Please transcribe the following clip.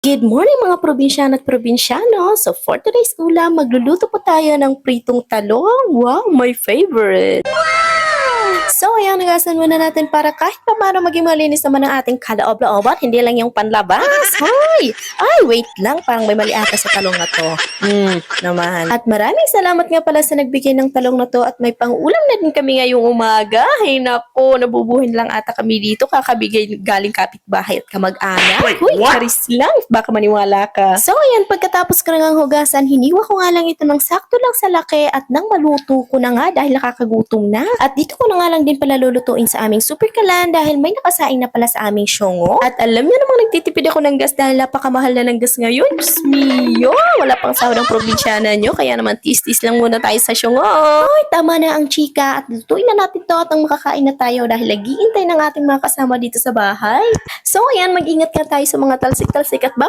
Good morning mga probinsyano at probinsyano! So for today's ulam, magluluto po tayo ng pritong talong. Wow, my favorite! So ayan, nagasan muna natin para kahit pa paano maging malinis naman ang ating kaloob-looban, hindi lang yung panlabas. Hoy! Ay, wait lang, parang may mali ata sa talong na to. Naman. At maraming salamat nga pala sa nagbigay ng talong na to at may pang-ulam na din kami ngayong umaga. Ay nako, nabubuhin lang ata kami dito, kakabigay galing kapitbahay at kamag-anak. Uy, charis lang, baka maniwala ka. So ayan, pagkatapos ko nang hugasan, hiniwa ko nga lang ito ng sakto lang sa laki at nang maluto ko na nga dahil nakakagutom na. At dito ko na nga lang din pala lulutuin sa aming super kalan dahil may nakasaing na pala sa aming syongo. At alam niyo namang nagtitipid ako ng gas dahil napakamahal na ng gas ngayon. Diyos mio, wala pang sahod ang probinsyana nyo, kaya naman tis-tis lang muna tayo sa syongo. Hoy, tama na ang chika at lutuin na natin to at ang makakain na tayo dahil naghihintay ng ating mga kasama dito sa bahay. So ayan, mag-ingat ka tayo sa mga talsik-talsik at baka